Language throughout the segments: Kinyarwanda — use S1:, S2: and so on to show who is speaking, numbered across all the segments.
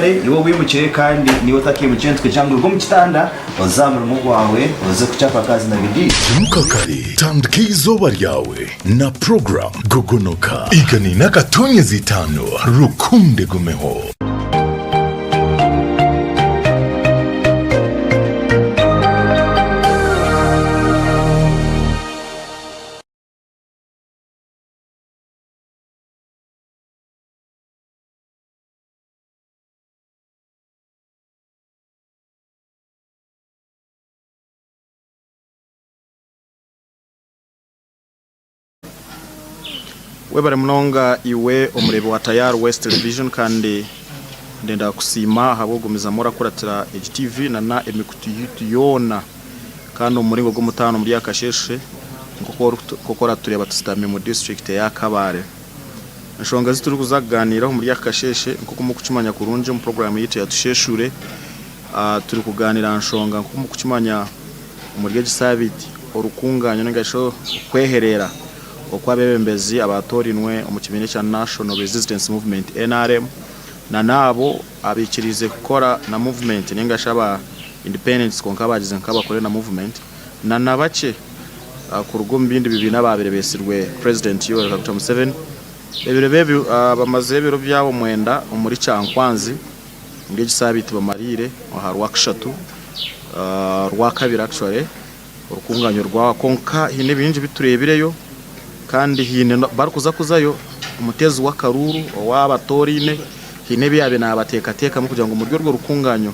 S1: niwo wimukiye kandi niwo takimukiye tukijanga urwo mu kitanda wazamura umugo wawe uze kuchapa kazi na bidii
S2: mukakari tandika izuba ryawe na program gogonoka igani n'akatonye zitano rukunde gumeho.
S3: Webare mnonga iwe omurebe wa Tayari West Television kandi ndenda kusima habogumiza mura kuratira HTV na emikutu yona kandi umuringo gumutano muri yakasheshe kokora turi abatusitame mu district ya Kabare nshonga zituri kuzaganira muri yakasheshe nko mukucimanya kurunje mu program yitu ya tusheshure turi kuganira nshonga nko mukucimanya muri gisabiti orukunganya ngasho kweherera okwabebembezi abatorinwe omukibine cya National Resistance Movement NRM na nabo abikirize gukora na movement ningashaba independence konka bagize nk'abakore na movement na nabace ku rugo mbindi bibi nababere besirwe President Yoweri Kaguta Museveni ebirebe bamaze biro byabo mwenda muri Cyankwanzi nge gisabiti bamarire harwa kshatu rwa kabiri actually urukunganyo rwa konka hine binje biturebireyo kandi hine barukuza kuzayo umutezi wa karuru w'abatorine hine byabe nabateka mu kugira ngo mu rwo rukunganyo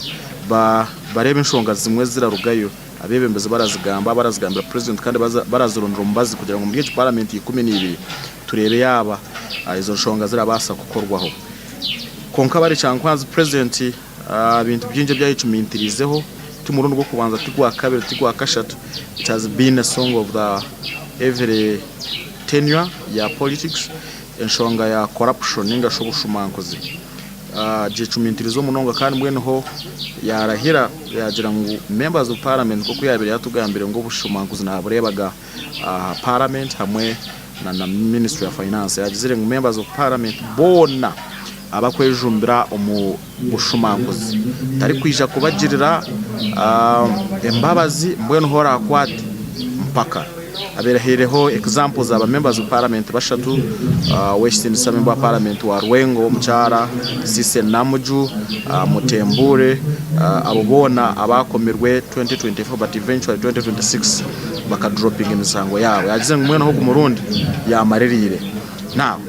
S3: barebe inshonga zimwe zirarugayo abebembeze barazigambira president kandi barazurondera umbazi kugira ngo mu gihe parliament y12 turebe yaba izo nshonga zirabasa gukorwaho konka bari Cyankwanzi president ibintu byinje byayicumintirizeho tumurundo rwo kubanza tigwa kabiri tigwa kashatu. It has been a song of the every tenure ya politics enshonga ya corruption ninga shobushumankozi jicumintirizo munonga kandi mwene ho yarahira yagira ngo members of parliament kuko yabere yatugambire ngo bushumankozi naburebaga parliament hamwe na ministry of finance yagizire ngo members of parliament bona abakwejumbira bushumankozi tari kwija kubagirira embabazi mbwene hora akwati mpaka aberahereho examples aba members of parliament bashatu Western Member of Parliament wa Rwengo Mchara Sise Namuju Mutembure abo bona abakomerwe 2024 but eventually 2026 baka dropping imisango yabo yagize ngumwe naho ku Murundi yamarerire now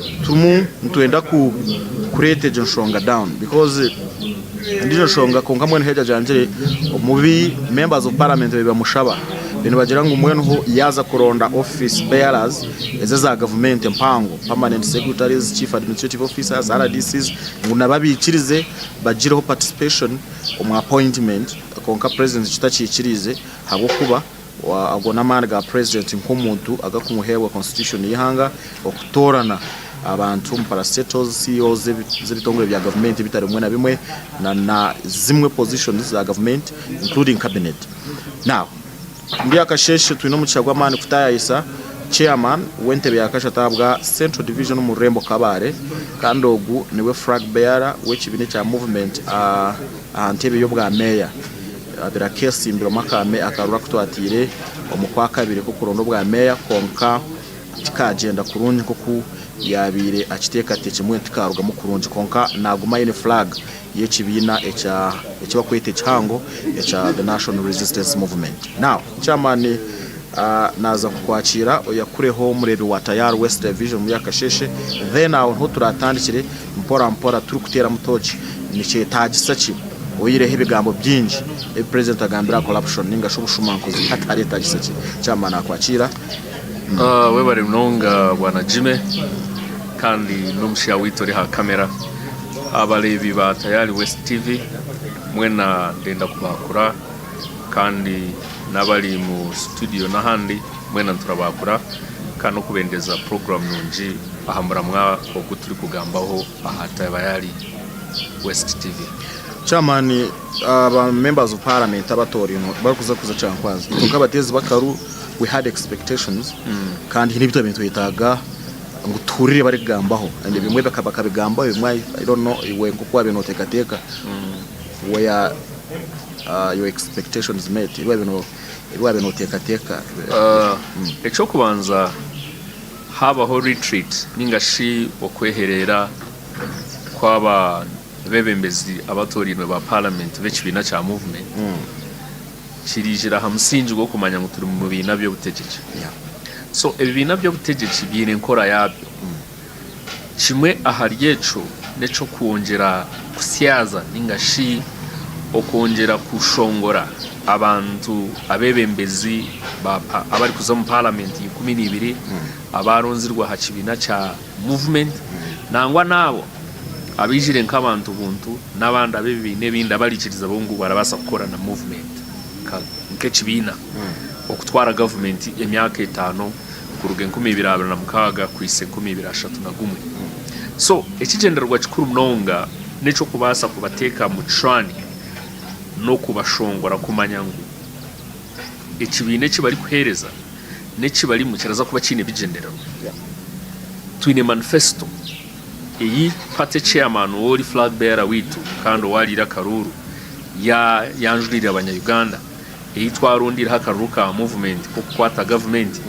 S3: tuenda ku create Nshonga down because ndijo nshonga konka mwene heja janje mubi members of parliament beba mushaba bino bagira ngo umwene ho yaza kuronda office bearers ezeza government mpango permanent secretaries chief administrative officers RDCs nguna babikirize bagireho participation mu appointment konka president kitachikirize habo kuba agona managa president nk'umuntu agakumuhewa constitution yihanga okutorana abantu parastatals CEOs z'ibitongore bya government bitari mwe na bimwe na zimwe positions za government including cabinet. Now ndi akasheshe twino mucyagwa mani kutayisa chairman wentebe yakashatabwa Central Division mu Rembo Kabare kandi ogu niwe flag bearer w'ekibine cya movement antebe yo bwa meya abira kesi imbiro makame akarura kutwatire omukwa kabiri ko kurondo bwa meya konka tikagenda kurunji ko ku yabire akiteka teke mwe tikaruga mu kurunji konka naguma ine flag yekibina ekiba kwete cyango echa the National Resistance Movement. Now chairman naza kukwakira yakureho murebe wa Tayari West Television mu yakasheshe then aho nto turatandikire mpora turi kutera mutoji nice tagisaki oyireho ibigambo byinji president agambira corruption ninga shobushumankozi atari tagisaki chairman akwakira.
S4: Webare mnonga bwana Jime kandi n'umushya witori ha kamera abalebi ba Tayari West TV mwena ndenda kubakura kandi nabali mu studio nahandi mwena turabakura kandi kubendeza program nunji ahambura mwa okuturi kugambaho aha Tayari West TV.
S3: Chairman aba members of parliament abatorino bakuza Cyankwanzi tukabateze bakaru we had expectations kandi n'ibito bintu yitaga nguturire bari gambaho ande bimwe bakabigamba bimwe I don't know iwe kuko abino tekateka where your expectations met iwe abino tekateka
S4: echo kubanza habaho retreat ningashi okweherera kwaba bebembezi abatorinwe ba parliament b'ekibina kya movement kirijira hamusinji go kumanya ngo turi mu bina byo butegeje so ebibina byo butegeje bine nkora yabyo kimwe aharyeco neco kuongera kusyaza ningashi okongera kushongora abantu abebembezi abari kuza mu parliament 12 abaronzirwa hakibina cha movement nangwa nabo abijire nk'abantu buntu nabandi abebine binda balikiriza bongu barabasa gukora na movement nk'ekibina okutwara government emyaka 5 kuruge 2026 kwise 2031 so ekigenderwa kikuru mnonga neco kubasa kubateka mu trani no kubashongora kumanya ngo ekibine kibali kuhereza nekibali mu kiraza kuba kine bigendera twine manifesto iyi party chairman wori flag bearer witu kando walira karuru yanjurira abanyayuganda iyi twarundira hakaruka movement ko kwata government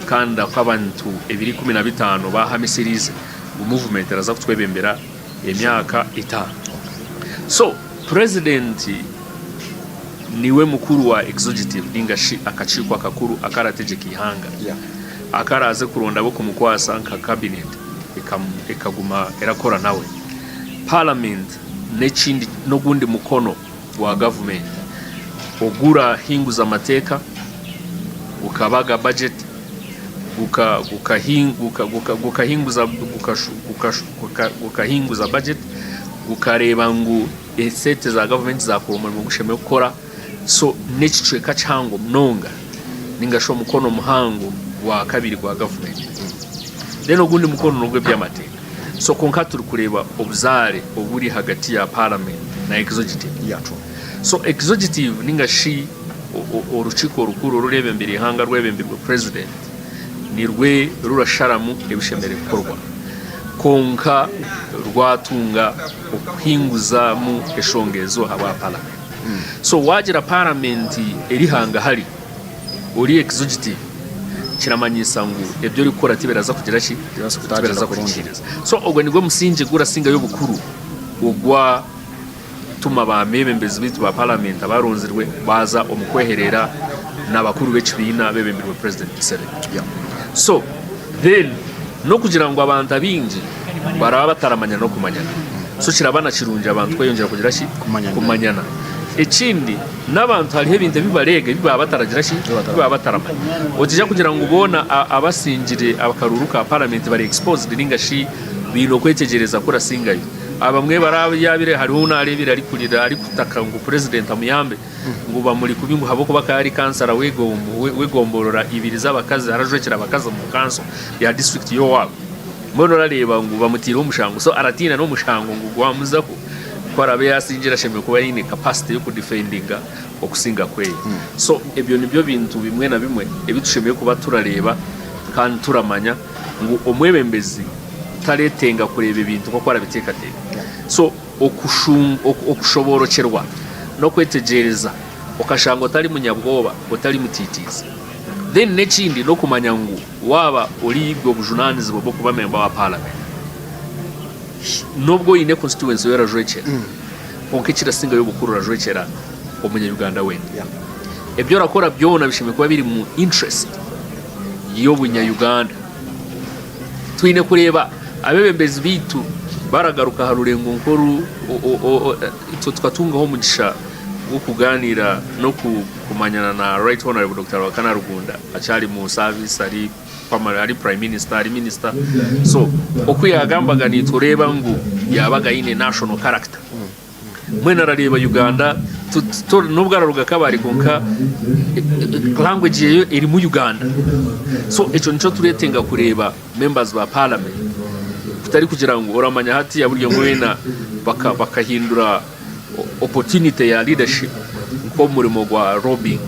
S4: kanda kwabantu 2015 bahamisirize mu movement araza kutwebembera emyaka 5 so president niwe mukuru wa executive ningashi akacikwa kakuru akarategeka ihanga akaraze kuronda bo kumukwasa nka cabinet ikaguma erakora nawe parliament n'ekindi n'ogundi mukono wa government ogura hinguza amateka ukabaga budget gukahinguza budget ukareba ngo esete za government za kuroma mu gusheme gukora so n'ekicweka cyango mnonga ningasho mukono muhango wa kabiri kwa government deno gundi mukono nogwe by'amateka so konka turi kureba obuzare oburi hagati ya parliament na executive yacu so executive ningashi oruchiko rukuru rurebe mbere hanga rwebembirwe president nirwe rurasharamu ebishemere korwa konka rwatunga okuhinguza mu eshongezo haba parliament so wagira parliament eri hanga hari uri executive kiramanyisa ngo ebyo rikora tiberaza kugira ki tiberaza kurikiriza so ogwe nigwe musinje gura singa yo bukuru ogwa tuma ba members bitu ba parliament abaronzirwe baza omukweherera nabakuru b'ekibina bebembirwe president select so then no kugira ngo abantu abinji baraba bataramanya no kumanyana so kirabana kirunje abantu kweyongera kugira ki kumanyana ekindi n'abantu hariho ibintu bibarega biba bataragira ki biba bataramanya otija kugira ngo ubona abasingire abakaruru ka parliament bari exposed ningashi bino kwetegereza kura singayo abamwe barabiyabire hariho unarebire ari kurira ari kutaka ngo president amuyambe ngo bamuri kubingu habo kuba kari kansara wegomborora ibiri z'abakazi harajwekira abakazi mu kanso ya district yo wabo mbono rareba ngo bamutira umushango so aratina no mushango ngo gwamuzaho kwarabe yasingira sheme kuba yine capacity yo kudefendinga okusinga kweye so ebyo nibyo bintu bimwe na bimwe ebitushemeye kuba turareba kandi turamanya ngo omwebembezi taretenga kureba ibintu ko kwarabitekateka so okushoborokerwa no kwetegereza okashango tali munyabwoba otali mutitiza then nekindi no kumanya ngo waba uri ibyo bujunanizi bwo kuba member wa parliament nubwo ine constituency yera jwekera onke kirasinga yo bukuru rajwekera umunyarwanda wenda ebyo rakora byona bishime kuba biri mu interest yo bunyayuganda twine kureba abebembezi bitu baragaruka harurengo nkuru ito twatungaho mugisha wo kuganira no kumanyana na right honorable Dr. Wakana Rugunda achari mu service ari prime minister ari minister so okuyagambaga ni tureba ngo yabaga ine national character mwena rareba Uganda nubwo araruga kabari konka language yeyo iri mu Uganda so eco nico turetenga kureba members ba parliament kutari kugira ngo oramanya hati ya buryo mwena bakahindura opportunity ya leadership ko murimo gwa robbing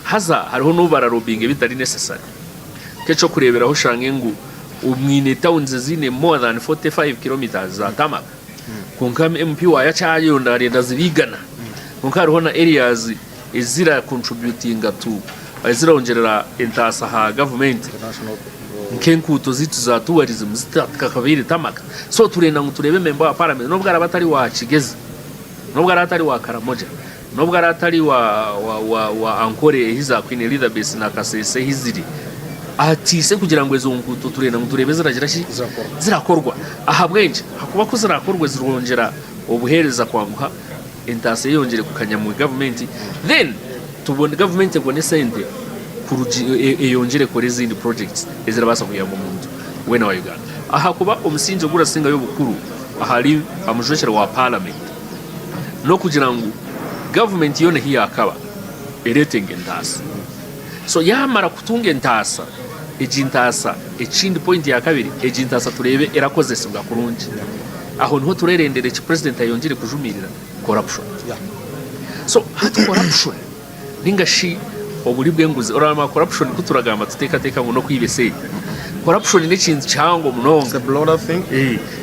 S4: haza hariho no bara robbing bitari necessary keco kureberaho shange ngo umwine towns zine more than 45 kilometers za tamaka konka MP wa yachayo ndarenda zibigana konka hariho na areas izira contributing to izira ongerera entasa ha government nkenkuto zitu za tourism zitakakabiri tamaka so turenda ngo turebe member wa parliament nubwo arabatari wa Kigezi nubwo aratari wa Karamoja nubwo aratari wa Ankore hiza Queen Elizabeth na Kasese hiziri atise kugira ngo ezo nkuto turenda ngo turebe ziragira zirakorwa aha bwenje hakuba ko zirakorwa zirongera obuhereza kwanguha entase yongere kukanya mu government then tubone government ebone sente yongere kore zindi projects ezirabasa kuyamba umuntu wena wa Uganda aha kuba umusinje gurasinga yo bukuru ahari amujeshera wa parliament no kugira ngo government yone hiya akaba eretenge ntasa so yamara kutunga entasa ejintasa ekindi point ya kabiri ejintasa turebe erakoze singa kurungi aho niho turerendere ki president ayongere kujumirira corruption so hatu corruption ningashi obuli bwenguzi orama corruption kuturagamba tuteka ngo no kwibese corruption ni kintu cyango munonga
S3: the broader thing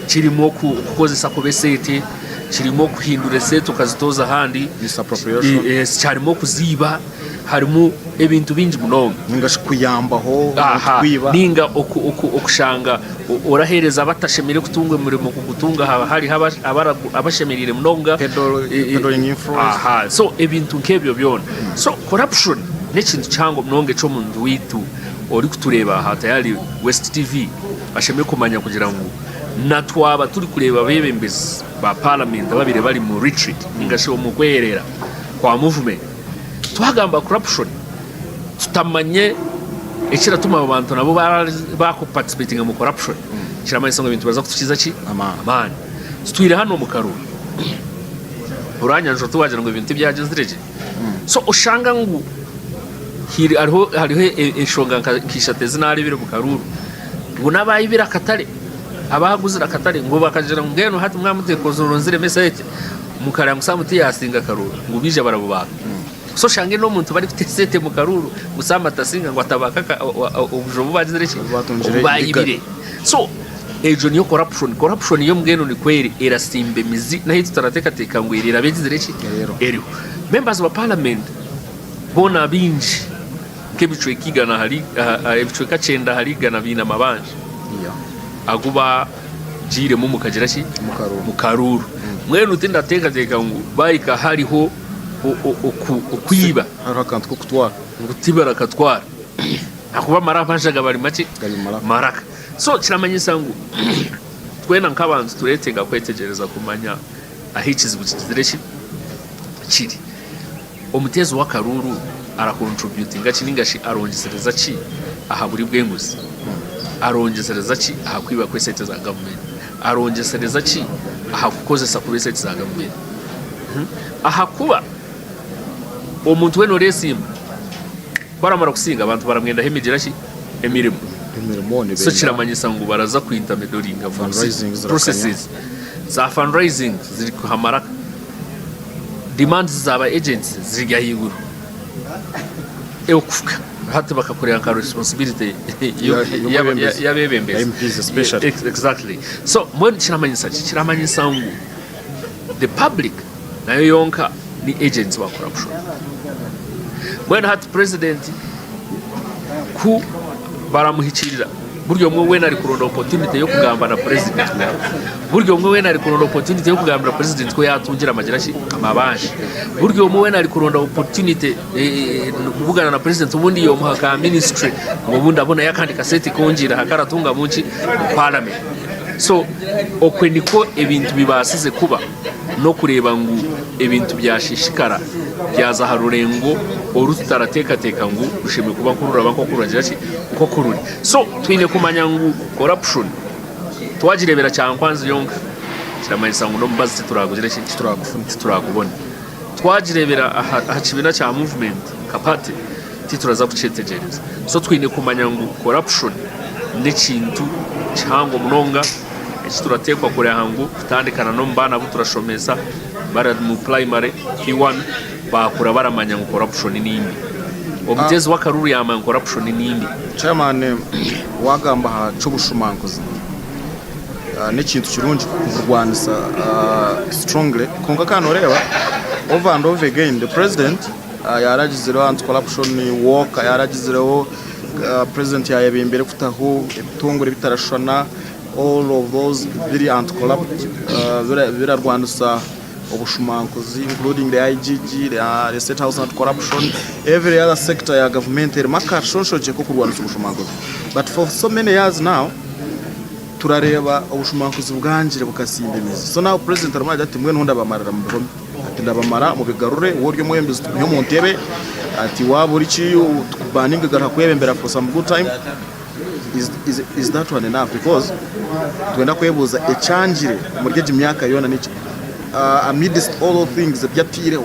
S4: kirimo kukozesa kubesete kirimo kuhindura sete ukazitoza handi
S3: misappropriation
S4: cyarimo kuziba harimo ebintu bingi munonga
S3: ningashi kuyambaho
S4: kwiba ninga okushanga orahereza batashemire kutunga umurimo kugutunga hari abashemirire munonga
S3: peddling influence
S4: so ebintu nkebyo byona so corruption nekintu cyango munonge cyo mundu witu ori kutureba hatayali West TV ashemye kumanya kugira ngo natwaba turi kureba bebembezi ba parliament babire bari mu retreat ingasho mu kwerera kwa movement twagamba corruption tutamanye ekira tuma abantu nabo bako participating mu corruption kirama isonga ibintu baza kutukiza ki amani twire hano mu Karuru uranyanje tuwagira ngo ibintu byagenzereje so ushanga ngo hariho eshonga kishateze nari bire mu Karuru ngo nabayibira katare abaguzira katare ngo bakagera ngeno hati mwamutekozo ronzire message mukara musamuti yasinga Karuru ngo bije barabubaka so shange no muntu bari kutesete mu Karuru musama tasinga ngo atabaka ubujobu bazireki bayibire so ejo niyo corruption yo mgeno ni kweri erasimbe mizi na hitu tarateka teka ngo irira bezireki ero members of parliament bona binji kebichwe kigana hari ebichwe kacenda hari gana bina mabanje aguba jire mu mukagera ki mu Karuru mwene utinda teka ngo bayika hariho okwiba
S3: harakantu kutwara
S4: ngutibara katwara akuba marafashaga bari make maraka so kiramanyisa ngo twena nkabantu turetenga kwetegereza kumanya ahikizi bukizireki kiri omutezo wa Karuru arakontributinga kiningashi arongesereza ki aha buri bwenguzi arongesereza ki aha kwiba kwesete za government arongesereza ki aha kukozesa kubesete za government aha kuba omuntu weno resimba baramara kusinga abantu baramwenda hemegera ki emirimo so kiramanyisa ngo baraza kwinta medoringa processes za fundraising ziri kuhamara demands zaba agents zigahiguru kufuka hati bakakorera ka responsibility ya bebembezi
S3: MPs especially
S4: exactly so mwene kiramanyisa ngo the public nayo yonka ni agents wa corruption mwene hati president ku baramuhikirira buryo mwe wena ari kuronda opportunity yo kugamba na president buryo mwe wena ari kuronda opportunity yo kugamba na president ko yatungira amagirashi amabanje buryo mwe wena ari kuronda opportunity kuvugana na president ubundi yo muhaka ministry ngo bundi abona yakandika seti kongira hakaratunga munci parliament so okwe niko ebintu bibasize kuba no kureba ngo ebintu byashishikara byaza harurengo orutaratekateka ngo ushimwe kuba kurura bako kuragira ki uko kururi so twine kumanya ngo corruption twagirebera cyankwanze yonka kiramanyisa ngo no mbazi turagugire ki turagubona twagirebera ahakibina cya movement kapate tituraza kucetegereza so twine kumanya ngo corruption ne kintu cyango munonga turatekwa kure hangu kutandikana no mbana buturashomeza bara mu primary P1 bakura baramanya ngo corruption ni nini omutezi w'akaruru yama corruption n'indi
S3: chairman wagamba ha cyo bushumanguzi n'ikintu kirungi kurwanisa strongly konka kano reba over and over again the president yaragizeho anti-corruption walk yaragizeho president yayebimbere kutaho ibitongore bitarashana all of those very anti-corrupt birarwanisa obushumanguzi including the IGG the state house anti-corruption every other sector ya government makashonshoje ko kurwanisa obushumanguzi but for so many years now turareba obushumanguzi bwanjire bukasimba imizi so now president aramaje ati mwe nunda bamarira mu bihome ati ndabamara mu bigarure woryo mwembezi tukunyo mu ntebe ati waburi ki tukubaninga gara kwebembera for some good time is that one enough because twenda kwebuza echanjire mu ryeje imyaka yona n'iki amidst all of things byatireho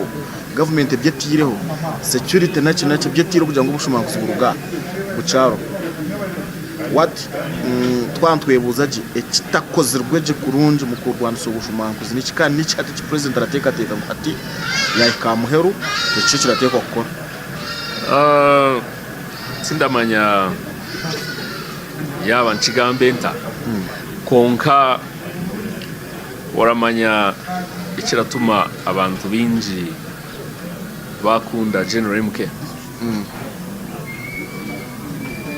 S3: government byatireho security nacho byatire kugira ngo ubushumanguzi buruga bucaro what twantwebuza je ekitakozerweje kurunje mu kurwanisa ubushumanguzi n'ikikani n'ikati president arateka ati yakamuheru icyo kiratekwa gukora
S4: sindamanya yaba nchigambe nta konka waramanya ikiratuma abantu binji bakunda General MK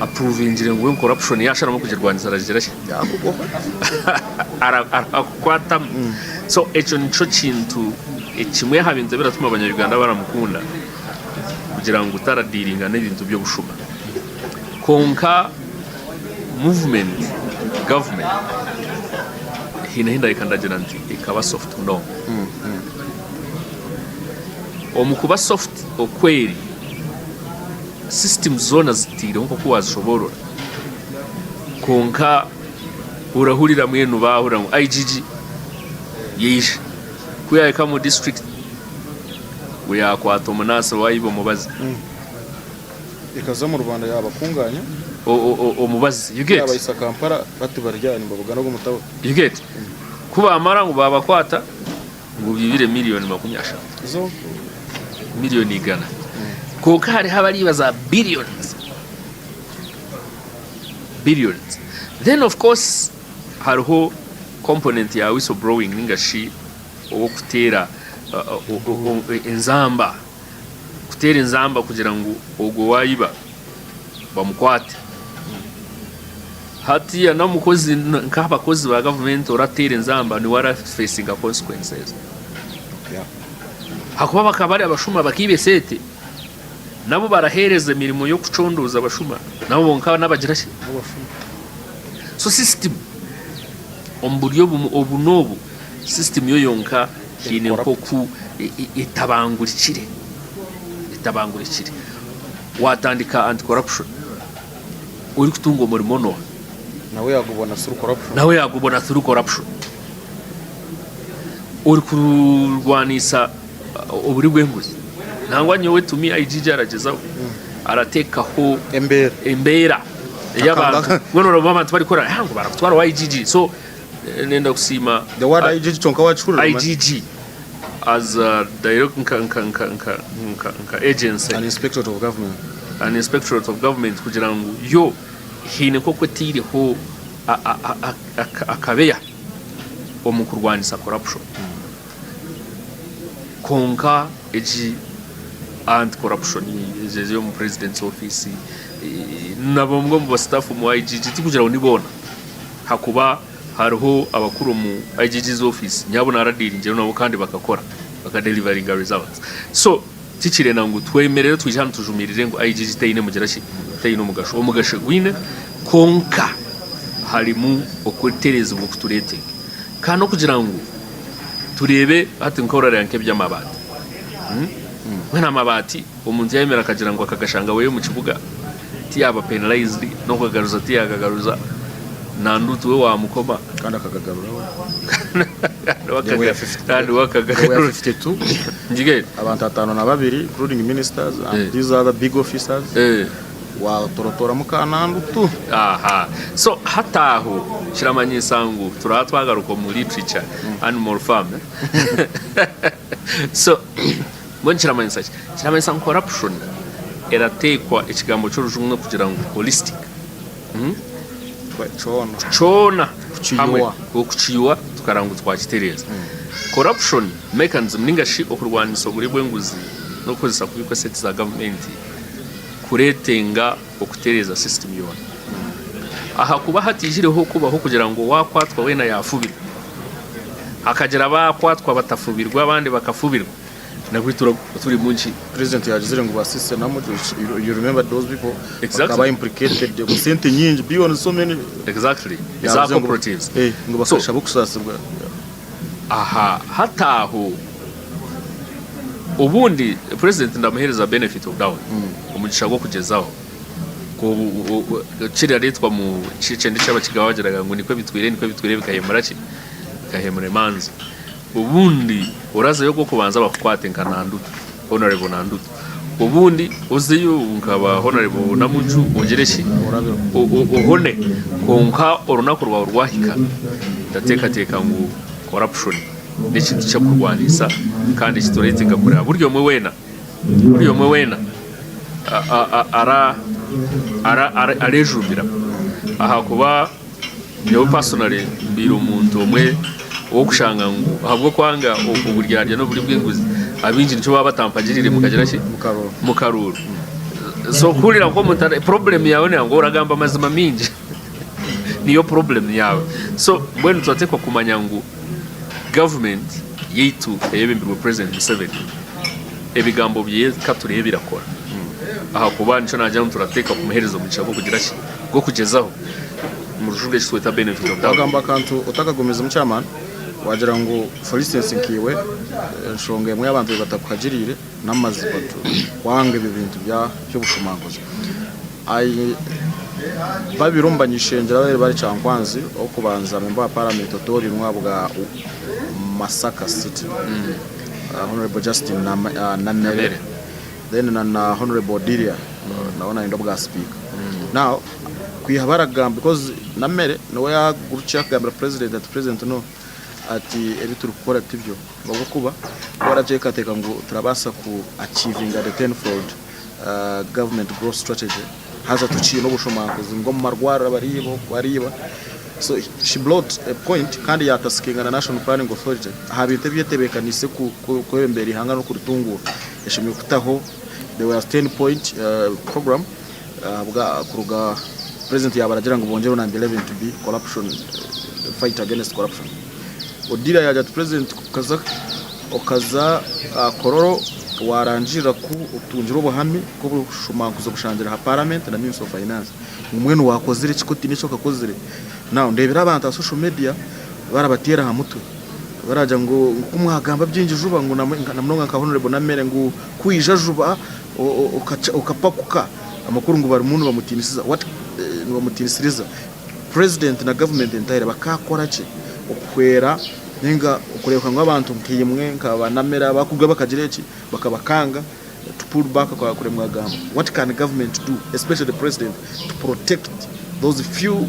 S4: approvingire ngo corruption yashara mu kugirwanisa aragira
S3: yakubo
S4: arakwata so echo nico kintu ekimwe habinze biratuma abanyarwanda baramukunda kugira ngo utaradiringa n'ibintu byo gushuma konka movement government hinahinda ikandagira nti ikaba soft no omukuba soft okweri system zona zitire nko kuwazishobora konka urahurira mwenu bahura ngo IGG yishe kuyaka mu district uya kwato munasa wayibo mubazi
S3: ikaza mu Rwanda yabakunganya
S4: umubazi you get
S3: abayisa Kampala bati baryana imbabugana go mutabo
S4: you get kuba amara ngo babakwata ngo bibire miliyoni 20
S3: zo
S4: miliyoni igana kuko hari habaribaza billions then of course hariho component ya whistleblowing ningashi owo kutera inzamba kugira ngo ogo wayiba bamukwate hatiya namukozi nk'abakozi ba government oratera inzamba ni wara facing consequences hakuba bakabari abashuma bakibesete nabo barahereza mirimo yo kucondoza abashuma nabo bonka n'abagirashi so system omburyo obunobu system yo yonka hine nkoku itabangurikire watandika anti corruption uri kutunga umurimo no
S3: nawe yagubona through corruption
S4: uri kurwanisa uburi bw'enguzi nangwa nyowe tumi IGG aragezaho aratekaho embera y'abantu ngono abantu bari kora hango baratwara IGG so nenda kusima
S3: the word IGG chonka wachura
S4: IGG as a direct agency
S3: an inspectorate of government
S4: kugira ngo yo hine koko tiriho akabeya omukurwanisa corruption konka eji anti corruption yeje mu president's office nabomgo mu staff mu IGG kugira ngo nibona hakuba hariho abakuru mu IGG's office nyabona aradiringe nabo kandi bakakora bakadelivering results so tikire nangu twemerere twijana tujumirire ngo IGG tayine mugerashi tayine umugasho gwine konka harimu okutereza ubukuturete kano kugira ngo turebe ati nkorora yanke by'amabati mwana amabati umuntu yemera akagira ngo akagashanga weyo mu kibuga tiyaba penalized no kagaruza tiyagagaruza nandutu we wa mukoma
S3: kandi akagagarura
S4: kandi wakagagarura
S3: 52
S4: njige
S3: abantu 52 including ministers and these are the big officers wa torotora mukanandutu
S4: aha so hataho kiramanyisa turatwagaruka mu literature animal farm so bon kiramanyisa corruption eratekwa ikigambo cy'urujungu kugira ngo holistic
S3: chona
S4: chona hamwe
S3: Kuchiyuwa.
S4: okuchiwa tukarangu twakitereza corruption mechanism ningashi okurwanisa muri bwenguzi no kozesa kubikwa seti za government kuretenga okutereza system yona aha kuba hatijireho kubaho kugira ngo wakwatwa wena yafubira akagera bakwatwa batafubirwa abandi bakafubirwa nagwitura turi munchi
S3: president yagizire ngo basise namo you remember those people
S4: Exactly.
S3: bakaba implicated the sente nyingi beyond so many
S4: exactly za cooperatives
S3: ngo bakasha bukusasibwa
S4: aha hataho ubundi president ndamuhereza benefit of doubt umugisha go kugezaho ko kiri aritwa mu cicende cy'abakigawageraga ngo nikwe bitwire bikahemura ki bikahemura manzi ubundi uraza yo kubanza bakwate nkanandu honorable nandu ubundi uziyo nkaba honorable namucu ongereshi uhone konka orunako rwahika ndateka ngo corruption n'ikintu cyo kurwanisa kandi kitoretinga kure buryo mwe wena arejubira aha kuba yo personally biro umuntu umwe wo kushanga ngo ahabwo kwanga uburyarya no buri bw'inguzi abinjira cyo baba batampagirire mukagera ki mukaruru so kurira ko mutare problem yawe ni ngo uragamba amazima mingi niyo problem yawe so mbwenu twatekwa kumanya ngo government yitu eyebembirwe president Museveni ebigambo bye katureye birakora aha kuba nico najya turateka kumuherezo mu cyako kugira ki go kugezaho mu rujunge cyitwa benefit of doubt
S3: agamba kantu utakagomeza mu chairman wagira ngo for instance nkiwe nshonge mwe abantu batakugirire namazi batu wange ibintu byo bushumangoza babirumbanyishengera bari cankwanzi okubanza mu parliament otori nwabwa Masaka City honorable Justin na Mere then na honorable Diria naona ndo bwa speaker now kwihabaraga because na Mere no ya gurucha gambra president no ati ebituru gukora tibyo ngo kuba warajeka teka ngo turabasa ku achieving the tenfold government growth strategy haza tuciye no bushomanguzi ngo mu marwara bariba so she brought a point kandi yatasikinga na National Planning Authority habite byetebekanise ku kwembera ihanga no kurutungura yashimye kutaho there was 10 point program bwa kuruga president yabaragira ngo bongere na 11 to be corruption fight against corruption odira yaje president okaza kororo waranjira ku utunjiro buhami ko bushumanguzo bushangira ha parliament na Minister of Finance umwene wakozire kikoti nico kakozire now ndebira abantu social media barabatera ha mutwe baraja ngo kumwagamba byinjije uba ngo namnonga ka honorable na Mere ngo kuija juba ukapakuka amakuru ngo bari muntu bamutinisiza what bamutinisiza president na government entire bakakora ki okwera ninga ukureka ngo abantu nkiyimwe nkaba namera bakubwa bakagireki bakabakanga to pull back kwa kure mwagamba what can government do especially the president to protect those few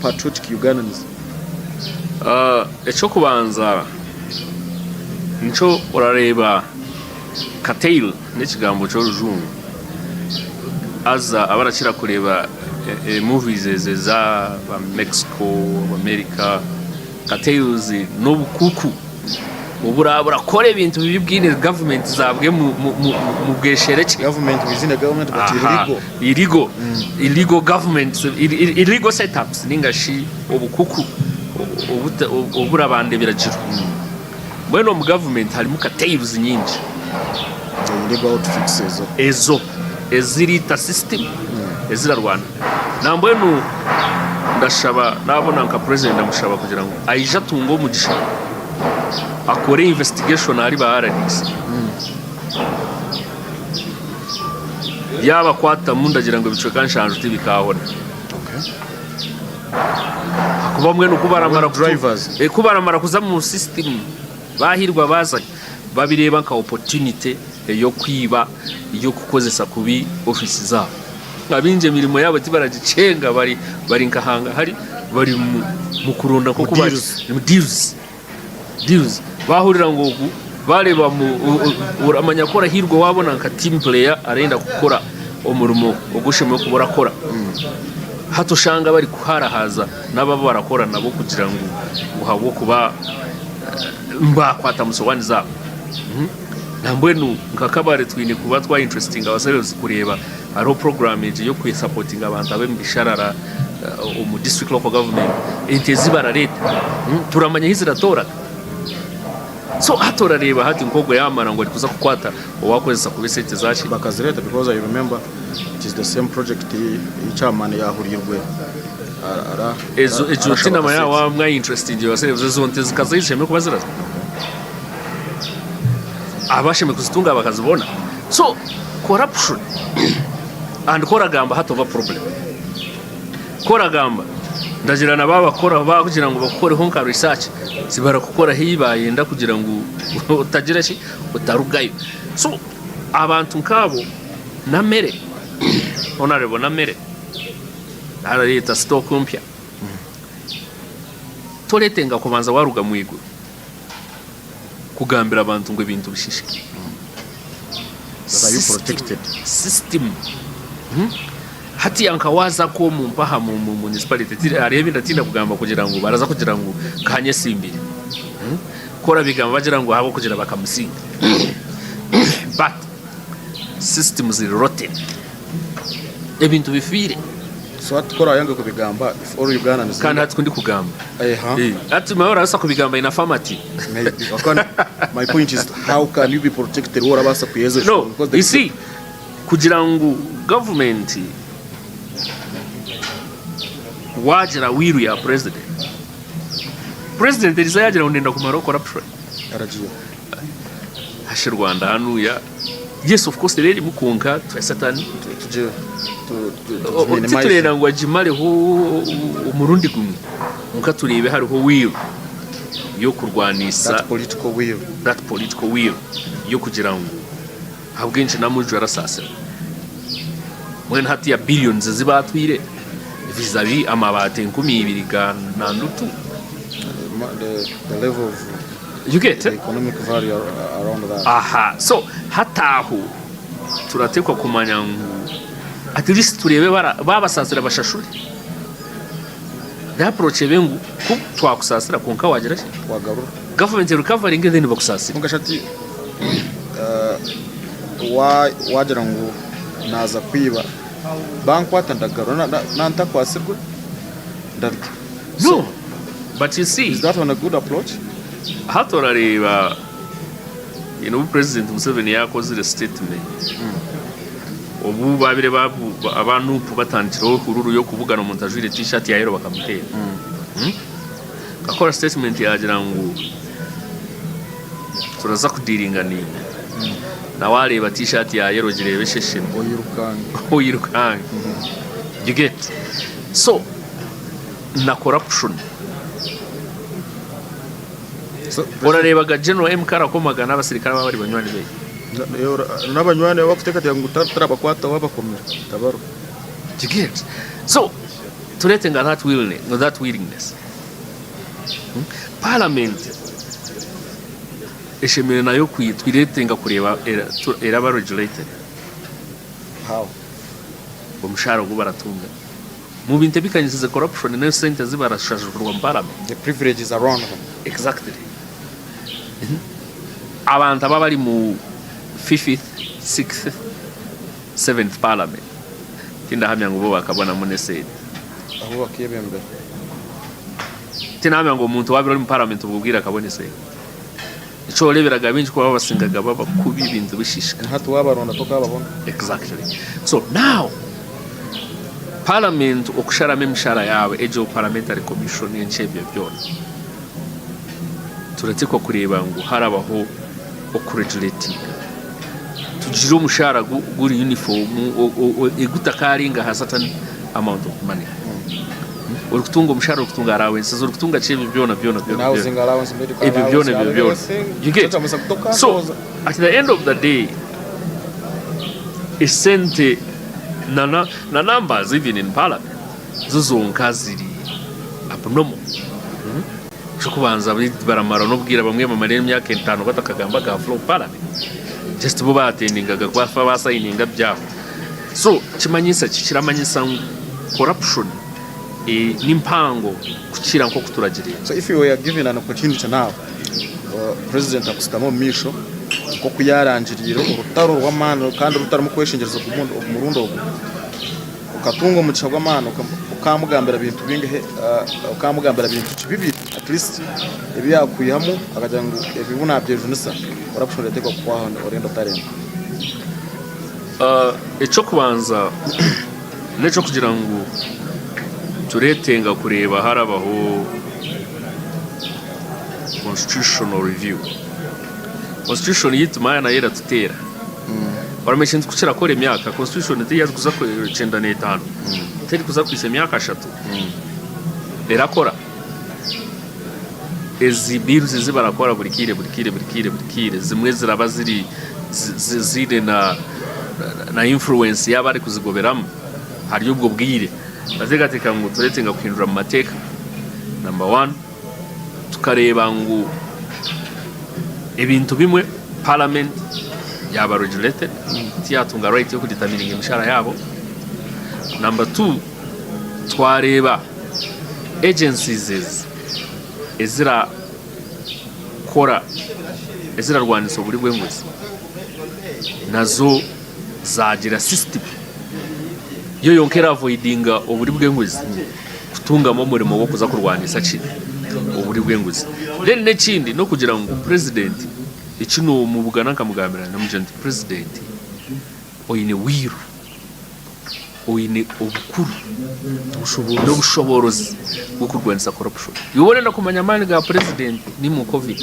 S3: patriotic Ugandans
S4: echo kubanza nico urareba Katail n'ikigambo cyo rujungu aza abarakira kureba movies za Mexico America Katail no bukuku uburabura kore ibintu bibwine government zabwe mu bweshereke
S3: government within the government but
S4: illegal government illegal setups ningashi obukuku uburabande birajira mweno mu government harimo Katail nyinshi
S3: illegal outfits
S4: ezo ezirita system ezira Rwanda nambwenu ndashaba nabona nka president ndamushaba kugira ngo aija tungo mugisha akore investigation ari baharanise yaba kwata mundagira ngo bicoka nshanje tibikahona kuba mwe no kubaramara
S3: drivers
S4: kubaramara kuza mu system bahirwa bazanye babireba nka opportunity yo kwiba yo kukozesa kubi office zabo abinje mirimo yabo tibaragicenga bari nkahanga hari bari mu kuronda ko kuba deals bahurira ngo bareba uramanya kora hirwa wabona nka team player arenda gukora umurimo ugushimye kubora akora hatushanga bari kuharahaza n'ababa barakora nabo kugira ngo uhabwo kuba mbakwata musowani zabo nambwenu nkakabare twine kuba twa interesting abasabye kureba aro programme yo kwisupporting abantu abe mbisharara mu district local government intezibara leta turamanya hiziratora so hatora reba hati nkogwe yamara ngo kuza kukwata owakozesa kubesete zachi
S3: bakazireta because I remember it is the same project chairman yahurirwe
S4: ejo tina maya wa mwa interested yourselves zonte zikazisheme kubazira abasheme kuzitunga bakazibona so corruption and koragamba hatova problem koragamba ndagirana babakora kugira ngo bakore honka research sibara gukora hibaye nda kugira ngo utagira shi utarugayo so abantu nkabo namere honorable namere ara leta stock mpya toletenga kubanza waruga mwigo kugambira abantu ngo ibintu bishishike
S3: that are you protected
S4: system hati yankawaza ko mu mpaha mu municipality arebe ndatinda kugamba kugira ngo baraza kugira ngo kanye simbiri kora bigamba bagira ngo habo kugira bakamusinga but systems are rotten ebintu bifire
S3: so atkora yange kubigamba if all Uganda is
S4: kandi hati kundi kugamba ati mahora asa kubigamba ina famati
S3: my point is how can you be protected or abasa kuyeze
S4: no you see kugira ngo government wajira wiru ya president rizajira undenda kumaro corruption
S3: aragiye
S4: hashi Rwanda hanu ya yes of course reri mukunga twesatani
S3: tuje
S4: turera ngo ajimale ho umurundi gumwe mukaturebe hariho wiru yo kurwanisa that political will yo kugira ngo habwenje namujo arasasira mwen hati ya billions zibatwire vis-a-vis amabate 12 nandutu
S3: the level of
S4: you get
S3: the economic value around that
S4: aha so hataho turatekwa kumanya ngo at least turebe babasasira bashashuri the approach bengu ku twakusasira konka wagira
S3: wagarura
S4: government recovering then bakusasira
S3: ngashati wagira ngo naza kwiba bankwata ndagarura nanta kwasirwe ndarya
S4: no but you see
S3: is that one a good approach
S4: hatora reba president Museveni yakoze statement ubu babire babu abantu batandikiraho kururu yo kuvugana montajure t-shirt ya yero bakamutera akora statement yagira ngo turaza kudiringana na wareba t-shirt ya yero girebesheshe oyirukanga you get so na corruption so orarebaga general MK arakomagana abasirikare bari banywane be
S3: n'abanywane bakuteka ngo tarabakwata wabakomera tabaro
S4: you get so turetenga that willingness parliament eshemere nayo kwitwiretenga kureba era ba regulated
S3: how
S4: umushara go baratunga mu bintu bikanyisize corruption no center zibarashajurwa parliament
S3: the privileges around them
S4: exactly abantu abari mu 5th 6th 7th parliament tinda hamya ngo bakabona munesedi
S3: aho bakiyebembe
S4: tina hamya ngo umuntu wabiro mu parliament ububwira akabone se ico leberaga binji ko babasingaga baba kubi ibintu bishishika
S3: hatu wabaronda toka babona
S4: exactly so now parliament okushara memshara yawe ejo parliamentary commission y'enchebye byona turatekwa kureba ngo harabaho okuregulating tujiro umushara guri uniform igutakaringa hasatan amount of money uri kutunga umushara uri kutunga allowance uri kutunga chebye byona
S3: now single allowance medical
S4: allowance you get so at the end of the day isente na numbers even in parliament zizonka ziri abnormal cyo kubanza baramara no bwira bamwe mu marene imyaka 5 batakagamba ga flow parliament just bo batendingaga kwa fa basayininga byabo so kimanyisa kiramanyisa corruption n'impango kukira nko kuturagirira.
S3: So if you were given an opportunity now president akusitamo misho ko kuyaranjirira urutaro rw'amano kandi rutarimo kweshingereza ku murundo ukatunga umugisha gw'amano ukamugambira bintu bingahe ukamugambira bintu bibiri at least ibi yakuyamo akagira ngo ibibuna byejo nisa corruption yatekwa kwa orendo talent
S4: eco kubanza neco kugira ngo turetenga kureba harabaho constitutional review. Constitution yituma yana yera tutera barameshinzwe kucira kore imyaka constitution yaje kuza ko 95 teri kuza kwise imyaka 3 erakora ezibiru zibarakora burikire zimwe ziraba ziri na influence yabari kuzigoberamo hari ubwo bwire bazegateka ngo turetenga kwindura mu mateka. Number 1 tukareba ngo ibintu bimwe parliament yaba regulated tiyatunga right yo kudetermine imishara yabo. Number 2 twareba agencies ezira rwanisa buri bwengwese nazo zagira system yo yonkera avoidinga uburi bwengwese kutungamo umurimo wo kuza kurwanisa cini uburi bwengwese. Then nekindi no kugira ngo president ikino mu bugana kamugambira na mugenti president oyine wiru oyine obukuru n'ubushoborozi bwo kurwanisa corruption. Yobone na kumanya mani ga president ni mu covid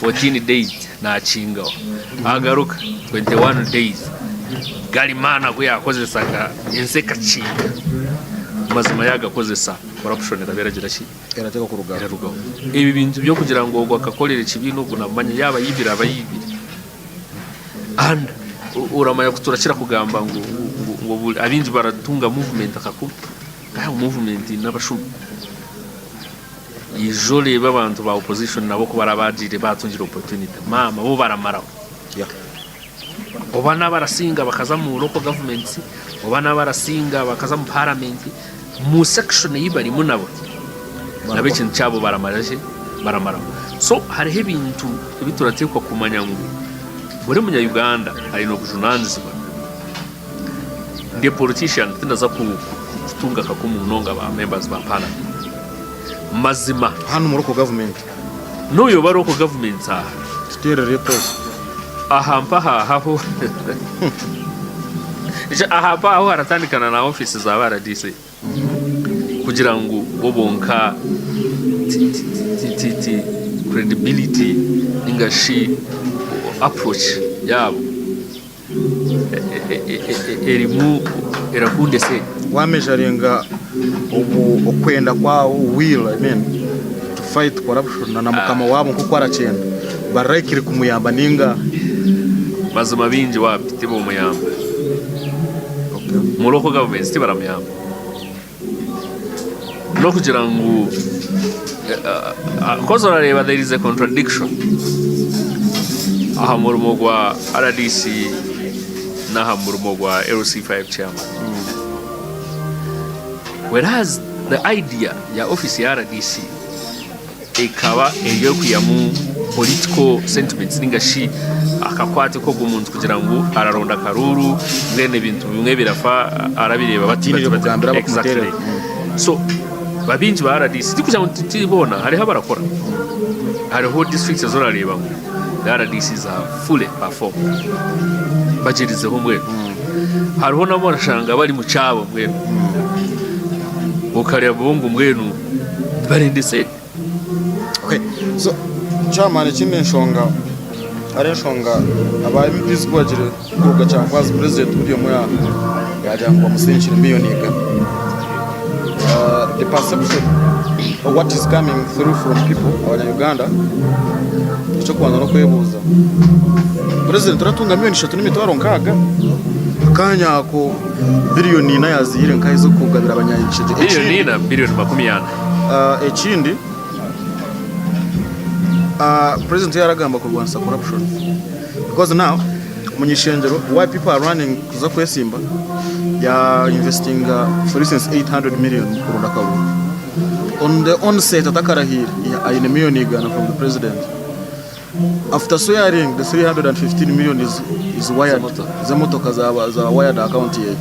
S4: 14 days na chinga agaruka 21 days galimana ko yakozesanga inseka chinga mazima yagakozesa corruption iraberagira shi
S3: yarateka ku rugabo.
S4: Ibi bintu byo kugira ngo gwakakorere kibino gunamanya yaba yibira abayibira and uramanya kuturakira kugamba ngo abinji baratunga movement akaku kaya movement n'abashu ijole babantu ba opposition nabo ko barabajire batungira opportunity mama bo baramaraho obana barasinga bakaza mu local government obana barasinga bakaza mu parliament mu section yibari munabo nabe kintu cyabo baramaraje baramaraho. So hariho ibintu bituratekwa kumanya ngo buri munya Uganda hari no kujunanzibwa ndi politician tindaza kutunga kakumunonga ba members ba parliament mazima
S3: hano mu local government
S4: no yo bari local government
S3: stera repos
S4: ahampa haho ahapa aho haratandikana na office za RDC kugira ngo bobonka credibility ingashi approach yabo erimu erakunde se
S3: wamejarenga ubu okwenda kwawo will to fight corruption na mukama wabo kuko aracenda barakire kumuyamba ninga
S4: mazima binji wapi tibo muyamba mu local government tibaramuyamba no kugira ngo cause rareba there is a contradiction aha murumo gwa RDC na ha murumo gwa LC5 chairman whereas the idea ya office ya RDC ikaba eyo kuyamu political sentiments ningashi akakwate ko gumuntu kugira ngo araronda karuru ngene bintu bimwe birafa arabireba batini
S3: bagambira
S4: exactly. So babinji ba RDC kugira ngo tibona hari habarakora hariho districts zorareba ngo RDC za fully perform bajirize homwe hariho nabo rashanga bari mu cyabo mwenu ukareba bongo mwenu barindise.
S3: Okay, so chairman ikindi nshonga abaye MPs kwagire kuruga cyangwa as president uriyo moya yajangwa musenchira miliyoni the perception of what is coming through from people in Uganda cyo kwanza no kwebuza president uratunga miliyoni 3 nkaga kanya ko biliyoni na yazire nkayizo kugabira abanyayinshije
S4: biliyoni 20
S3: ekindi president yaragamba kurwansa corruption because now umunyishengero why people are running kuza kwesimba ya investing for instance 800 million kurunda karu on the onset atakarahira ayine million igana from the president after swearing the 315 million is wired za motoka za wired account ye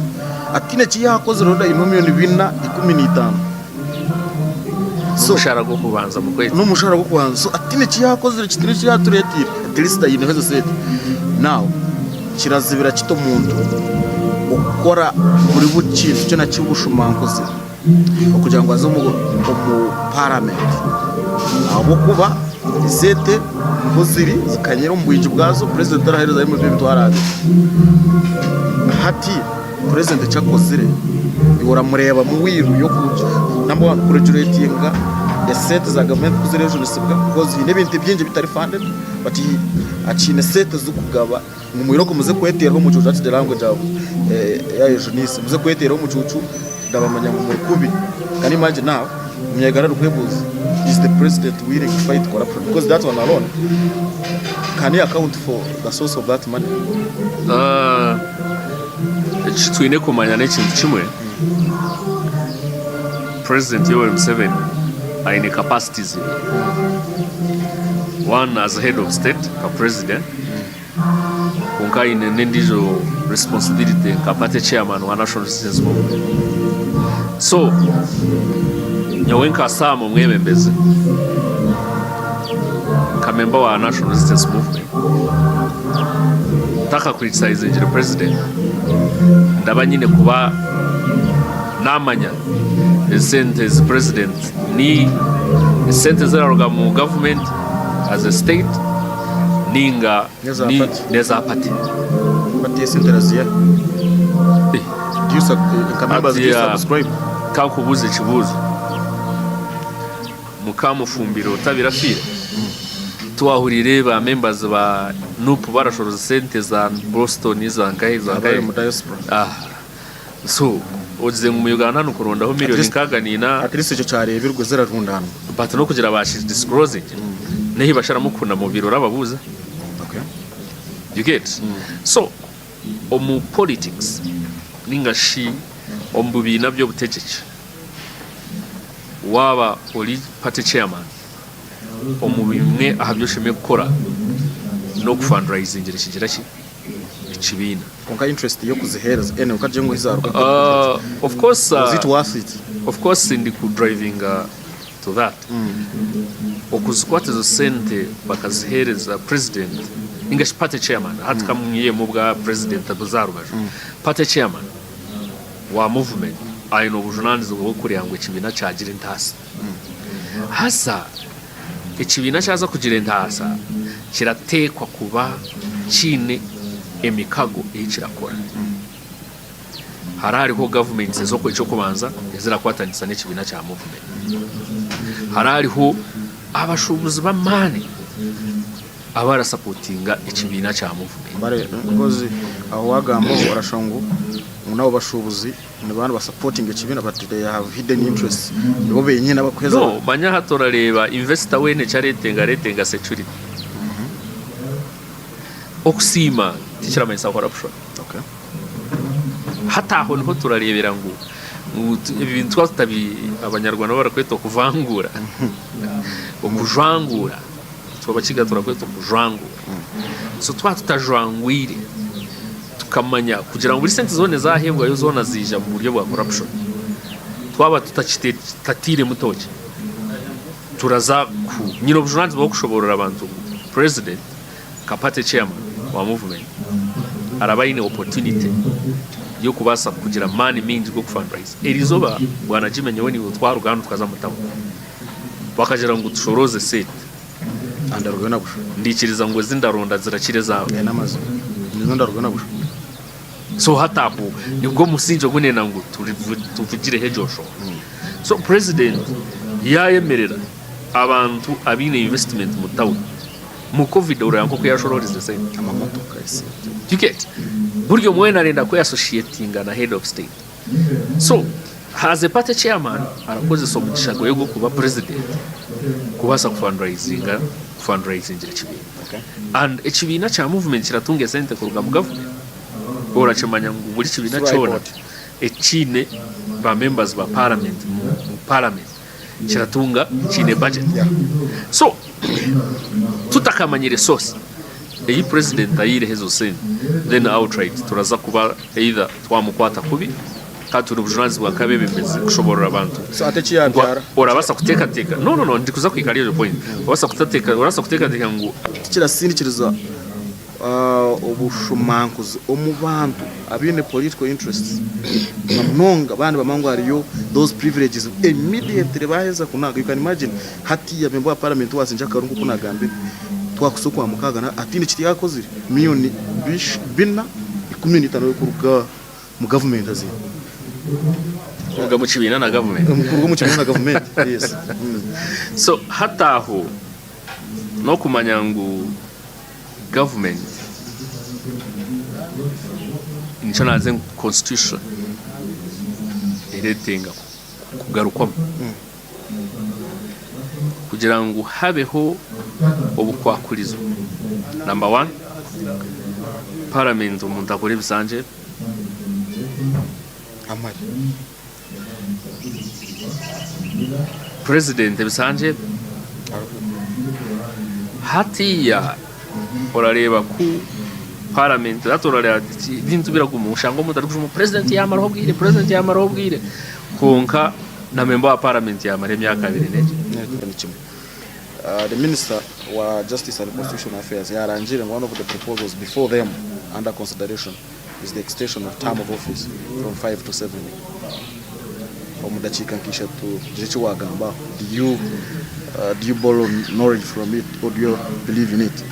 S3: atine chiyakoze roda ino million bina 15
S4: so mushara go kubanza mu kwezi
S3: no mushara go kubanza so atine chiyakoze kitire cyaturetire at least ayine heza said now kirazibira kito muntu ukora muri bukintu cyo nakibushumankoze okugira ngo azo mu parliament abo kuba isete koziri zikanyera mu bwinji bwazo president arahereza ari mu bintu arabe hati president cyakozire ibora mureba mu wiru yo kuja number 1 congratulatinga the set za government kuzirejone sibwa because n'ibintu byinje bitari funded but akine set zukugaba mu mwiroko muze kweteraho mu cucu ati the language ya jeunesse muze kweteraho mu cucu ndabamanya mu kubi can imagine now umunyagara rukwebuza is the president willing to fight corruption because that one alone can he account for the source of that money
S4: twine kumanya n'ikintu kimwe president Yoweri Museveni aine capacities one as head of state ka president kunkaine nendijo responsibility kapate chairman wa national citizens movement so nyawenka samo mwebembeze kamemba wa national citizens movement taka criticize the president ndabanyine kuba namanya sentence president ni sentence zararoga mu government as a state ninga ni neza apati
S3: pati sentence ya do you subscribe
S4: kankubuze kibuzo mukamufumbiro tabirafire twahurire ba members ba nupu barashoroza sente za Boston izangaye
S3: mu diaspora
S4: so oze mu Uganda nukurondaho miliyoni kaganina
S3: at least cyo cyarebirwe zirarundana
S4: but no kugira bashi disclosing nehi bashara mukunda mu biro rababuza
S3: okay
S4: you get so omu politics ningashi ombubi nabyo butegeke waba oli party chairman omubimwe ahabyosheme gukora no fundraising kigira ikibina
S3: konka interest yo kuzihereza ene ukaje ngo izaruka
S4: of course
S3: is it worth it
S4: of course ndi ku driving to that okuzikwata zo sente bakazihereza president ingashi party chairman hati kamwiye mu bwa president abuzarubaje party chairman wa movement ayino bujunanizo bwo kuriyangwe kibina cyagira intasi hasa ikibina cyaza kugira intasa kiratekwa kuba kine emikago ikirakora harariho government zo ko ico kubanza yazirakwatanyisa n'ikibina cya movement harariho abashubuzi b'amani abara supportinga ikibina cya movement
S3: bare ngozi aho wagambo barashongo nabo bashubuzi ni bantu basupporting ikibina but they have hidden interests nibo benyine abakweza
S4: no banya hatora reba investor wene charetenga security okusima tikiramanyisa corruption
S3: okay
S4: hata aho niho turarebera ngo ibintu twatabi abanyarwanda barakweta kuvangura okujwangura twabakiga turakweta kujwangura so tutajwangwire tukamanya kugira ngo buri sente zone zahebwa yo zona zija mu buryo bwa corruption twaba tutachitatire mutoke turaza ku nyiro bujunanzi bwo kushoborora abantu president kapate chairman wa movement arabayine opportunity yo kubasa kugira money means go fundraise erizoba bwana jimenye woni twaruganda twaza mutamu bakagera ngo tushoroze set
S3: andarugwe nabusha
S4: ndikiriza ngo zindaronda zirakireza
S3: n'amazi nizo ndarugwe nabusha
S4: so hatapo nibwo musinjo gunena ngo tuvugire hejosho so president yayemerera abantu abine investment mutawu mu covid uranko ko yashororize se
S3: amamotoka ese
S4: you get buryo mwena arenda ko associating na head of state so has a party chairman arakoze so mugishago yo kuba president kubasa fundraising fundraising ekibina and ekibina kya movement kiratunga sente kuruga mu government ora chimanya ngu buli kibina kyona ekine ba members ba parliament mu parliament kiratunga kine budget so tutakamanya resource eyi president ayire hezo sente then outright turaza kuba either twamukwata kubi katuri bujuranzi bwa kabebe mbeze kushoborora abantu
S3: so ateki yabyara
S4: orabasa kuteka no ndikuza kwikariye point orabasa kuteka ngo
S3: kirasindikiriza obushumankuzi omubantu abine political interests namunonga bandi bamangu ariyo those privileges immediately baheza kunaga. You can imagine hati ya member wa parliament wasinja karungu kunagambe twakusokwa mukagana atini kiti yakoze miliyoni 15 yo kuruga mu government azi
S4: kuruga mu kibina na government
S3: kuruga mu kibina na government yes
S4: so hataho no kumanya ngu government nico naze constitution iretenga kugarukwamo kugira ngo habeho obukwakurizo. Number 1, parliament umuntu akora bisanje
S3: amari
S4: president bisanje hatiya orareba ku parliament datorareba bintu biragumusha ngo umuntu ari president yamara obwire konka na member wa parliament yamara emyaka 2 neje.
S3: The Minister wa Justice and Constitutional Affairs yarangira one of the proposals before them under consideration is the extension of term of office from 5 to 7. Omudachika nkisha tu jechi wagamba, do you borrow knowledge from it or do you believe in it?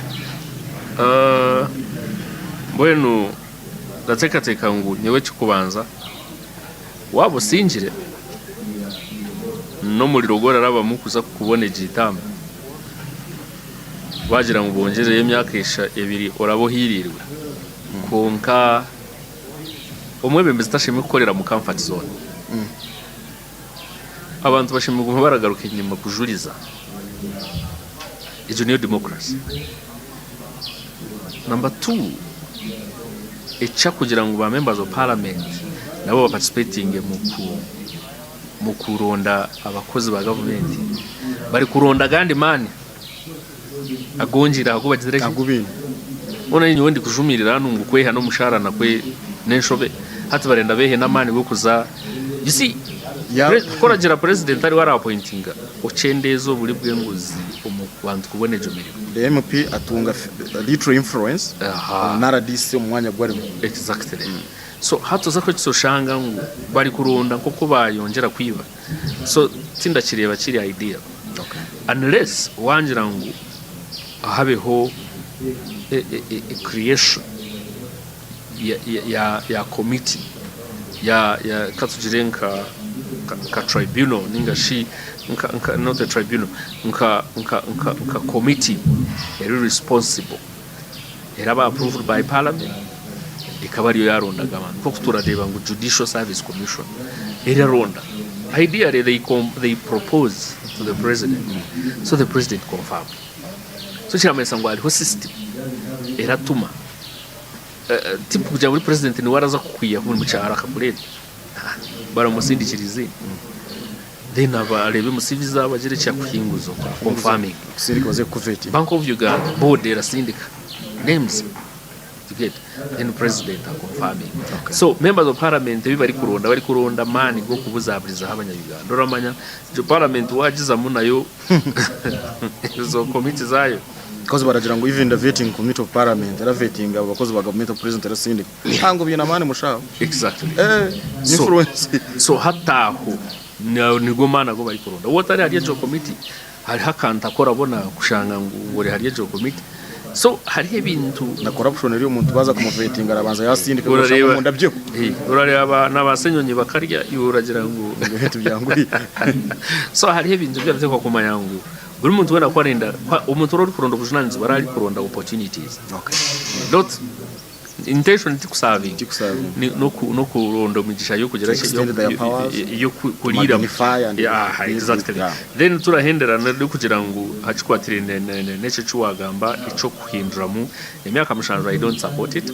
S4: Bueno dateka ngo nyewe kikubanza wabo sinjire no muri rogora raba mukuza kubone jitamba wagira ngo bongere emyaka 2 orabo hirirwe konka omwebe mbizitashime gukorera mu comfort zone abantu bashimye guma baragaruka inyuma kujuriza ijo niyo democracy. Number 2, echa kugira ngo ba members of parliament nabo participating mu kuronda abakozi ba government bari kuronda gandi mani agonjira kuba direct
S3: agubini
S4: ona nyine ndi kujumirira nungu kweha no mushara na kwe nenshobe hati barenda behe na mani go kuza you see koragira president ari wara appointing ochendezo buri bwenguzi umubantu kubone jomiriro
S3: the MP atunga literal influence nara disi umwanya gwari
S4: exactly so hatoza ko kisoshanga ngo bari kuronda koko bayongera kwiba so tinda kireba kiri idea unless wangira ngo habeho creation ya committee ya katujirenka ka tribunal ningashi not a tribunal nka committee very responsible eraba approved by parliament ikabariyo yarondaga abantu ko kuturareba ngo judicial service commission eri ronda idea they propose to the president so the president confirm so cyamesa ngo ari ho system eratuma tipu kuja muri president ni waraza kukwiya muri mucyara kaburete baramusindikirize then abarebe musiviza bagire cya kuhinguzo confirming
S3: siri koze kuveti
S4: Bank of Uganda board era syndicate names to get then president confirming so members of parliament bari kuronda mani go kubuzabiriza abanya Uganda oramanya jo parliament wagiza munayo zo committee zayo
S3: because baragira ngo even the vetting committee of parliament era vetting abakozi ba government of president era syndicate hango bina mani mushaho
S4: exactly
S3: influence
S4: so hataho nigo mana go bari kuronda wotari hariye jo committee hari hakanta kora bona kushanga ngo hariye jo committee so hariye bintu
S3: na corruption eri umuntu baza kumuveting arabanza yasindika gushanga mu ndabyo
S4: urareba n'abasenyonyi bakarya uragira ngo
S3: ibintu byanguri
S4: so hariye bintu byavye ko kumayangu buri muntu wena kwarinda umuntu uri kuronda ubujunanzi barari kuronda opportunities not intention ntikusavinga no kuronda umugisha yo kugira yo kurira exactly then turahenderana no kugira ngo hacikwatire nece cyuwagamba ico kuhindura mu emyaka mushanjura I don't support it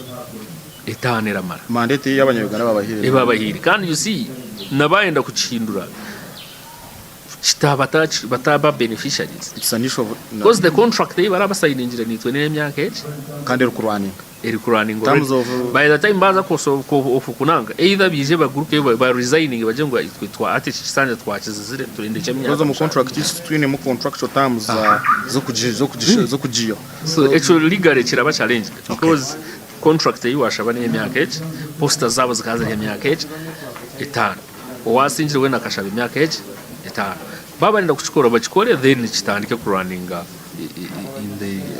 S4: etanera mara
S3: mandate y'abanyarwanda
S4: babahiri kandi you see nabayenda kucindura bataba beneficiaries because the contract they were abasigningira nitwe n'emyaka eje
S3: kandi
S4: running by the time baza kunanga either bije baguruke ba resigning baje ngo twa ati kisanja twakizizire turinde cyemyaka
S3: because mu contract twine mu contractual terms zo kujiyo
S4: so actually legally kiraba challenge because contract yiwashaba n'emyaka eje poster zabo zikaza n'emyaka eje etano owasinjire we nakashaba emyaka eje etano baba nenda kuchikora bachikore then kitandike kuruninga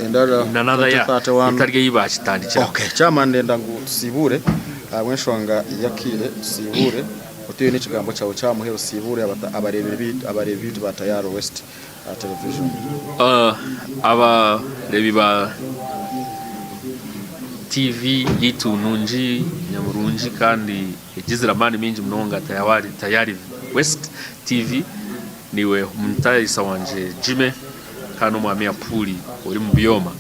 S4: in another year itarige yibachitandikira
S3: okay chama ndenda ngo tusibure mwenshwanga yakire tusibure utuye n'ikigambo cyawe cyamuhero sibure abarebi ba Tayari West television abarebi ba TV yitu nunji nyamurunji kandi igizira mani minji mnonga Tayari West TV niwe umutayisa wanje Jime kano mwamia puli uri mu Biyoma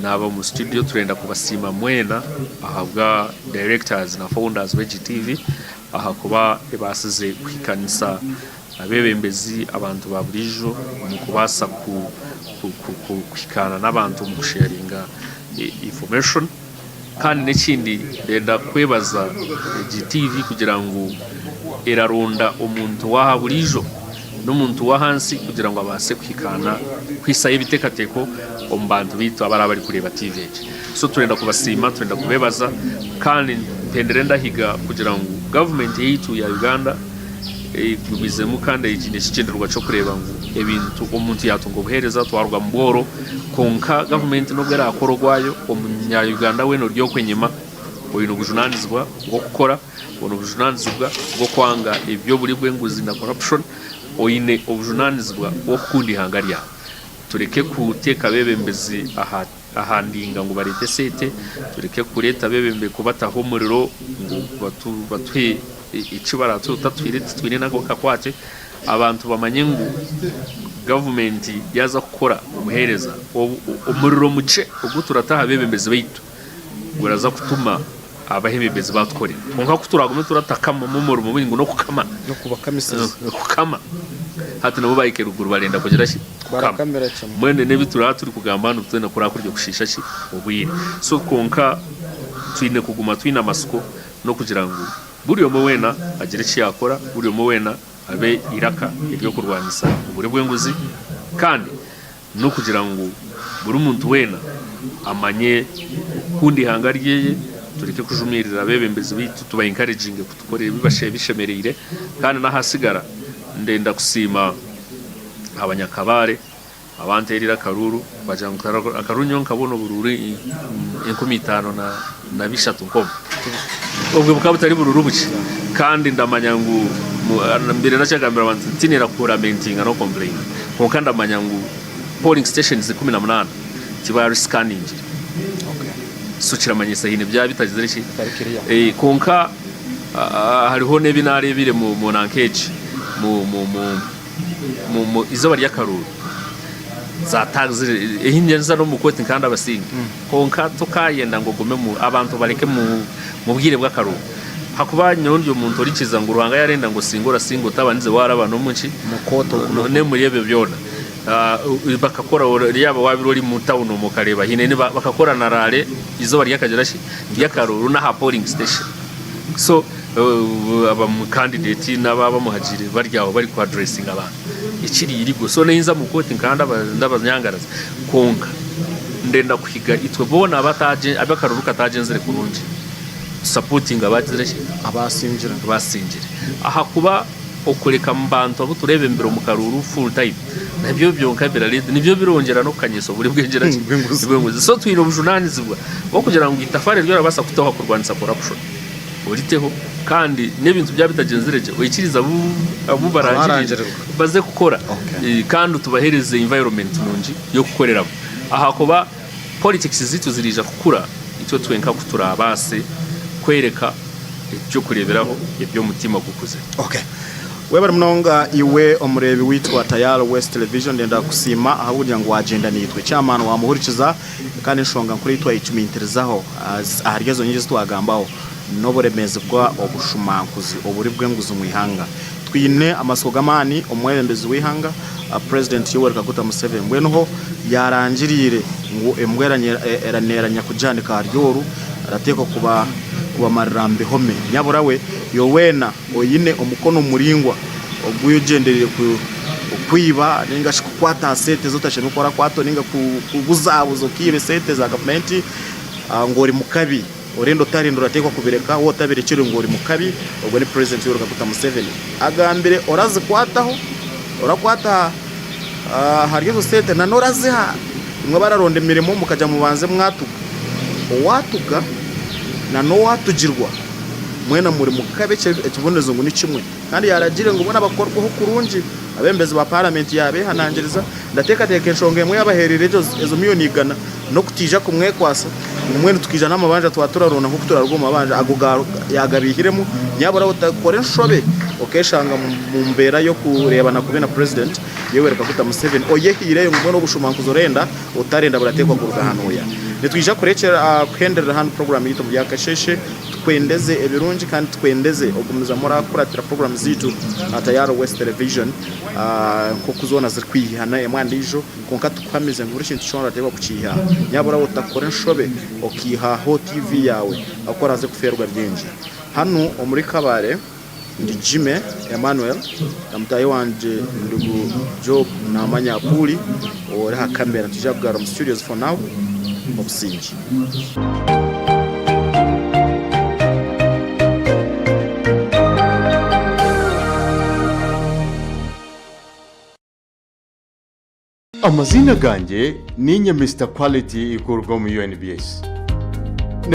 S3: naba mu studio turenda kubasima mwena ahabwa directors na founders wa GTV ahakuba ebasize kwikanisa abebembezi abantu baburijo mu kubasa kwikana n'abantu mu sharinga information kandi n'ikindi ndenda kwebaza GTV kugira ngo irarunda umuntu wahaburijo n'umuntu wa hansi kugira ngo abase kwikana kwisaye bitekateko ombantu bitu abari kureba TV so turenda kubasima turenda kubebaza kandi penderenda higa kugira ngo government yitu ya Uganda kubizemu kandi ikindi kicenderwa cyo kureba ngo ebintu omuntu yatungo buhereza twarwa mboro konka government no bwera akorogwayo omunya Uganda we no ryo kwenyema oyino bujunanizwa bwo gukora ono bujunanizwa bwo kwanga ibyo buri bwenguzi na corruption oyine obujunanizwa bwo kundi hangarya tureke kuteka bebembezi ahandinga ngo barete sete tureke kureta bebembe kubataho umuriro ngo batwe ikibara tutatwirete twine nako kakwate abantu bamanye ngo government yaza gukora umuhereza umuriro muce uguturataha bebembezi baitu guraza kutuma abahebembezi batkorera konka kuturagume turatakama mu murimo bingo no kukama no kubakamisa
S4: kukama hati nabo bayikeruguru barenda kugira shi mwene nebitura turi kugamba no tuna kora kuryo kushisha shi ubuyine so konka twine kuguma twina masuko no kugira ngo buri yo wena agire cyo yakora buri yo wena abe iraka ibyo kurwanisa ubure bwenguzi kandi no kugira ngo buri umuntu wena amanye kundi hangariye tureke kujumirira bebembezi bitu tuba encouraging kutukorera bibashe bishemerere kandi nahasigara ndenda kusima abanyakabare abanterira karuru bajanga akarunyo nkabono bururi 15 na bishatu nkom ubwo bukabutari bururu buki kandi ndamanya ngo mbere nacagambira abantu tinira kuramentinga no complain ko kandi amanya ngo polling stations 18 kibari scanning so kiramanyisa hine bya bitagizere ki konka hariho nebinare bire mu nankeje mu izoba rya karuru za taxi ehinyenza no mukoti kandi abasinga konka tukayenda ngo gume mu abantu bareke mu bwire bwa karuru hakuba nyondo umuntu orikiza ngo ruhanga yarenda ngo singora singo tabanze warabano munci mukoto ne muriyebe byona bakakora yaba wabirori mu town mu kareba hine bakakora narare izoba rya kagerashi rya karuru na ha polling station so aba mu candidate n'ababa muhagire baryaho bari ku addressing abantu ikiri irigo so neza mu koti kandi ndabanyangaraza konka ndenda kwiga itwe bona abataje abakaruru katajenzere kurunje supporting abazireshi abasinjira aha kuba okureka mbantu abo turebe mbere mu karuru full time nabyo byonka biraride nibyo birongera no kanyeso buri bwengera bw'inguzi so twino bujunanizwa bo kugira ngo itafare ryo rabasa kutaho kurwanisa corruption uriteho kandi n'ibintu bya bitagenzereje oyikiriza abo barangirije baze gukora kandi tubahereze environment nunji yo gukoreramo aha kuba politics zitu zirija kukura icyo twenka kuturabase kwereka icyo kureberaho ibyo mutima gukuze.
S3: Okay. Webari mnonga iwe omurebi witwa Tayari West Television ndenda kusima ahaburya ngo agenda nitwe chairman wa muhurikiza kandi nshonga nkuri yitwa icuminterezaho aharigezo nyingi twagambaho noboremeze bwa obushumankuzi oburibwe nguzu mwihanga twine amasogamani omwelembezi wihanga president Yoweri Kaguta Museveni mbwenoho yarangirire ngo emweranye eraneranya kujanika haryoru arateko kuba marambe home nyabura we yowena oyine omukono muringwa oguyo genderere ku kwiba ninga shikwata sete zotasheme kora kwato ninga kubuzabuzo kibe sete za government ngori mukabi orendo tarindura tekwa kubireka wo tabirekere ngori mukabi ubwo ni president Yoweri Kaguta Museveni agambire orazi kwataho orakwata hariyo sete na noraziha mwe bararonde mirimo mukaja mubanze mwatuka owatuka na no watugirwa mwena muri mukabe ekibonezo ngo ni kimwe kandi yaragire ngo ubona bakorwaho kurungi abembezi ba parliament yabe hanangiriza ndateka teke nshonge mwe yabaherere ezo miliyoni no kutija kumwe kwasa mwene tukija namabanja twaturarona nko kuturarugoma abanja agugaro yagabihiremo nyabura utakore nshobe okeshanga mu mbera yo kurebana kubena president Yoweri Kaguta Museveni oyehire ngo no bushumankuzo renda utarenda buratekwa ku rugahanuya nitwija kurekera kwenderera hano program yito byakasheshe twendeze ebirungi kandi twendeze ogumiza mora kuratira program zitu Tayari West Television ko kuzona zirkwihana emwandijo konka tukwamize nkuri kintu cyonra teba kuciha nyabura utakore nshobe okiha ho TV yawe akoraze kuferwa byinji hano omuri kabare ndi Jime Emmanuel namutaye wanje ndugu Job na Amanyapuli ore ha kamera tujagara mu studios for now obusinji.
S5: Amazina ganjye ni Mr Quality ikurwa mu UNBS.